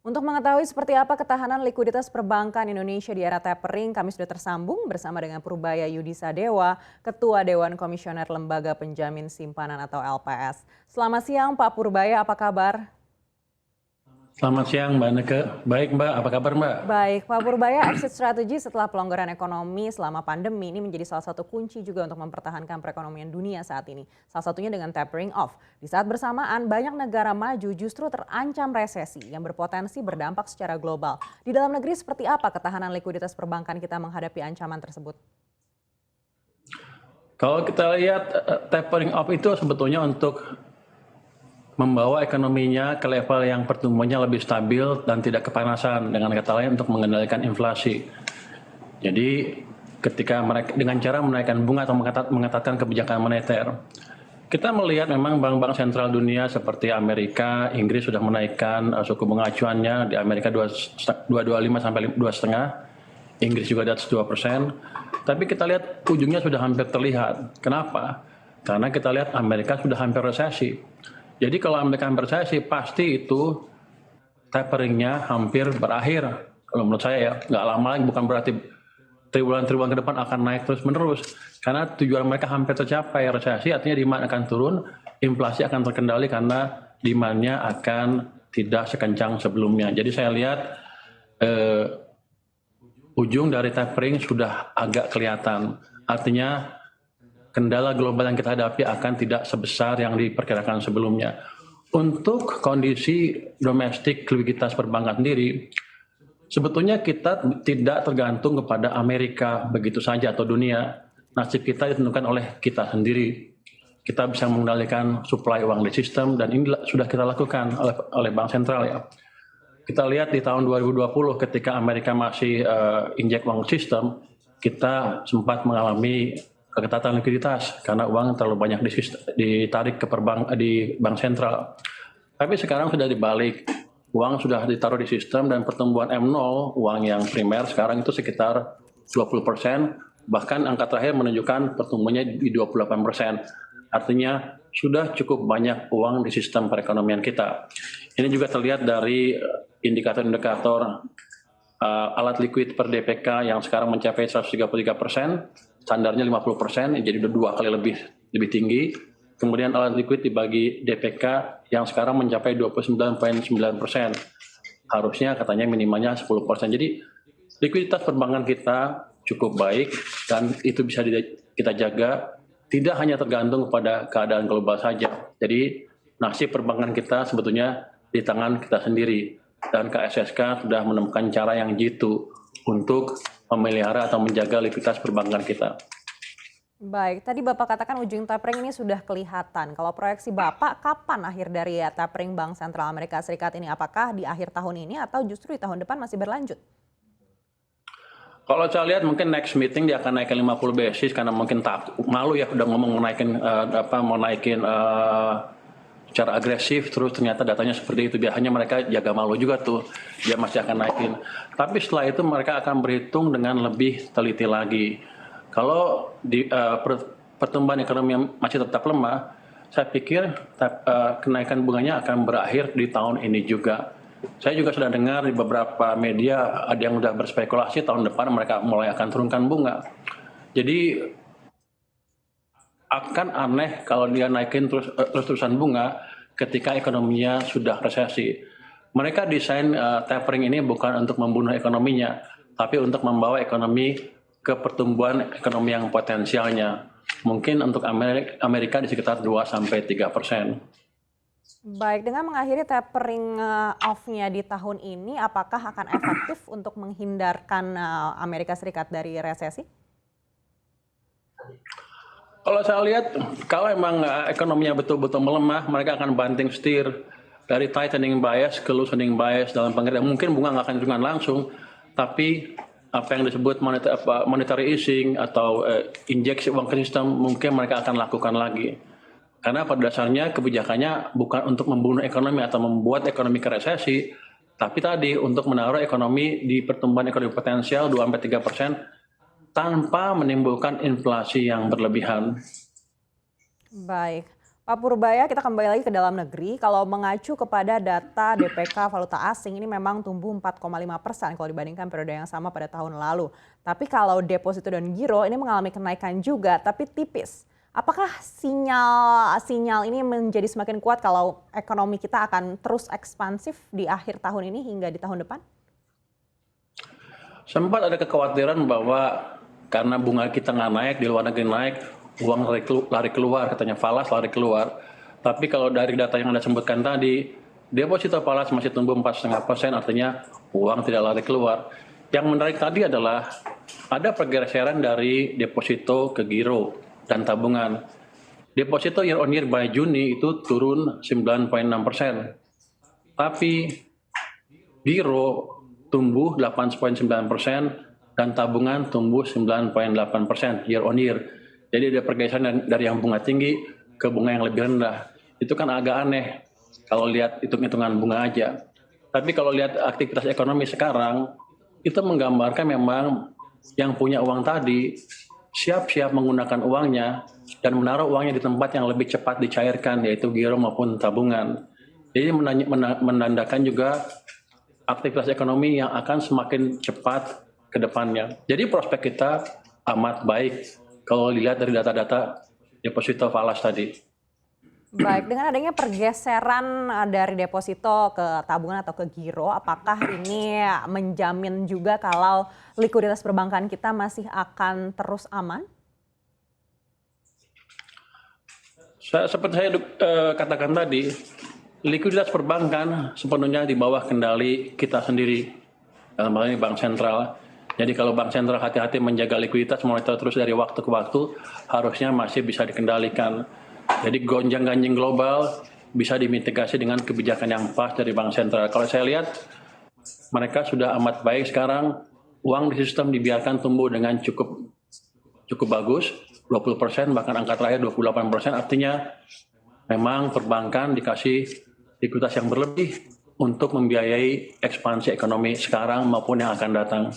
Untuk mengetahui seperti apa ketahanan likuiditas perbankan Indonesia di era tapering, kami sudah tersambung bersama dengan Purbaya Yudisa Dewa, Ketua Dewan Komisioner Lembaga Penjamin Simpanan atau LPS. Selamat siang Pak Purbaya, apa kabar? Selamat siang Mbak Neke. Baik Mbak, apa kabar Mbak? Baik, Pak Purbaya, exit strategi setelah pelonggaran ekonomi selama pandemi ini menjadi salah satu kunci juga untuk mempertahankan perekonomian dunia saat ini. Salah satunya dengan tapering off. Di saat bersamaan, banyak negara maju justru terancam resesi yang berpotensi berdampak secara global. Di dalam negeri seperti apa ketahanan likuiditas perbankan kita menghadapi ancaman tersebut? Kalau kita lihat tapering off itu sebetulnya untuk membawa ekonominya ke level yang pertumbuhannya lebih stabil dan tidak kepanasan, dengan kata lain untuk mengendalikan inflasi. Jadi ketika mereka dengan cara menaikkan bunga atau mengetatkan kebijakan moneter, kita melihat memang bank-bank sentral dunia seperti Amerika, Inggris sudah menaikkan suku bunga acuannya. Di Amerika 2,25 sampai 2,5, Inggris juga di atas 2%. Tapi kita lihat ujungnya sudah hampir terlihat. Kenapa? Karena kita lihat Amerika sudah hampir resesi. Jadi kalau Amerika hampir resesi, pasti itu taperingnya hampir berakhir. Kalau menurut saya ya, nggak lama lagi, bukan berarti triwulan-triwulan ke depan akan naik terus-menerus. Karena tujuan mereka hampir tercapai, resesi artinya demand akan turun, inflasi akan terkendali karena demand-nya akan tidak sekencang sebelumnya. Jadi saya lihat ujung dari tapering sudah agak kelihatan. Artinya kendala global yang kita hadapi akan tidak sebesar yang diperkirakan sebelumnya. Untuk kondisi domestik likuiditas perbankan sendiri, sebetulnya kita tidak tergantung kepada Amerika begitu saja atau dunia. Nasib kita ditentukan oleh kita sendiri. Kita bisa mengendalikan suplai uang di sistem dan ini sudah kita lakukan oleh Bank Sentral ya. Kita lihat di tahun 2020 ketika Amerika masih injek uang sistem, kita sempat mengalami keketatan likuiditas karena uang terlalu banyak ditarik ke di bank sentral. Tapi sekarang sudah dibalik, uang sudah ditaruh di sistem dan pertumbuhan M0, uang yang primer sekarang itu sekitar 20%, bahkan angka terakhir menunjukkan pertumbuhannya di 28%. Artinya sudah cukup banyak uang di sistem perekonomian kita. Ini juga terlihat dari indikator-indikator alat likuid per DPK yang sekarang mencapai 133%, standarnya 50%, jadi udah 2 kali lebih tinggi. Kemudian alat likuid dibagi DPK yang sekarang mencapai 29,9%. Harusnya katanya minimalnya 10%. Jadi likuiditas perbankan kita cukup baik dan itu bisa kita jaga, tidak hanya tergantung kepada keadaan global saja. Jadi nasib perbankan kita sebetulnya di tangan kita sendiri. Dan KSSK sudah menemukan cara yang jitu untuk memelihara atau menjaga likuiditas perbankan kita. Baik, tadi Bapak katakan ujung tapering ini sudah kelihatan. Kalau proyeksi Bapak, kapan akhir dari tapering Bank Sentral Amerika Serikat ini? Apakah di akhir tahun ini atau justru di tahun depan masih berlanjut? Kalau saya lihat mungkin next meeting dia akan naikin 50 basis karena mungkin takut, malu ya udah ngomong mau naikin secara agresif, terus ternyata datanya seperti itu. Biasanya mereka jaga malu juga tuh, dia masih akan naikin. Tapi setelah itu mereka akan berhitung dengan lebih teliti lagi. Kalau di pertumbuhan ekonomi yang masih tetap lemah, saya pikir kenaikan bunganya akan berakhir di tahun ini juga. Saya juga sudah dengar di beberapa media ada yang sudah berspekulasi tahun depan mereka mulai akan turunkan bunga. Jadi akan aneh kalau dia naikin terus-terusan bunga ketika ekonominya sudah resesi. Mereka desain tapering ini bukan untuk membunuh ekonominya, tapi untuk membawa ekonomi ke pertumbuhan ekonomi yang potensialnya. Mungkin untuk Amerika di sekitar 2-3%. Baik, dengan mengakhiri tapering off-nya di tahun ini, apakah akan efektif untuk menghindarkan Amerika Serikat dari resesi? Kalau saya lihat, kalau emang ekonominya betul-betul melemah, mereka akan banting setir dari tightening bias ke loosening bias dalam pengertian. Mungkin bunga nggak akan diturunkan langsung, tapi apa yang disebut monetary easing atau injeksi uang ke sistem, mungkin mereka akan lakukan lagi. Karena pada dasarnya kebijakannya bukan untuk membunuh ekonomi atau membuat ekonomi ke resesi, tapi tadi untuk menaruh ekonomi di pertumbuhan ekonomi potensial 2-3% tanpa menimbulkan inflasi yang berlebihan. Baik, Pak Purbaya, kita kembali lagi ke dalam negeri. Kalau mengacu kepada data DPK valuta asing, ini memang tumbuh 4,5% kalau dibandingkan periode yang sama pada tahun lalu. Tapi kalau deposito dan giro ini mengalami kenaikan juga, tapi tipis. Apakah sinyal ini menjadi semakin kuat kalau ekonomi kita akan terus ekspansif di akhir tahun ini hingga di tahun depan? Sempat ada kekhawatiran bahwa karena bunga kita nggak naik, di luar negeri naik, uang lari keluar, katanya falas lari keluar. Tapi kalau dari data yang Anda sebutkan tadi, deposito falas masih tumbuh 4,5%, artinya uang tidak lari keluar. Yang menarik tadi adalah ada pergeseran dari deposito ke giro dan tabungan. Deposito year on year by Juni itu turun 9,6%. Tapi giro tumbuh 8,9% dan tabungan tumbuh 9,8% year on year. Jadi ada pergeseran dari yang bunga tinggi ke bunga yang lebih rendah. Itu kan agak aneh kalau lihat hitung-hitungan bunga aja. Tapi kalau lihat aktivitas ekonomi sekarang, itu menggambarkan memang yang punya uang tadi siap-siap menggunakan uangnya dan menaruh uangnya di tempat yang lebih cepat dicairkan, yaitu giro maupun tabungan. Jadi menandakan juga aktivitas ekonomi yang akan semakin cepat ke depannya. Jadi prospek kita amat baik kalau dilihat dari data-data deposito falas tadi. Baik, dengan adanya pergeseran dari deposito ke tabungan atau ke giro, apakah ini menjamin juga kalau likuiditas perbankan kita masih akan terus aman? Seperti saya katakan tadi, likuiditas perbankan sepenuhnya di bawah kendali kita sendiri, dalam hal ini Bank Sentral. Jadi kalau Bank Sentral hati-hati menjaga likuiditas, monitor terus dari waktu ke waktu, harusnya masih bisa dikendalikan. Jadi gonjang-ganjing global bisa dimitigasi dengan kebijakan yang pas dari Bank Sentral. Kalau saya lihat, mereka sudah amat baik sekarang, uang di sistem dibiarkan tumbuh dengan cukup bagus, 20%, bahkan angka terakhir 28%, artinya memang perbankan dikasih likuiditas yang berlebih untuk membiayai ekspansi ekonomi sekarang maupun yang akan datang.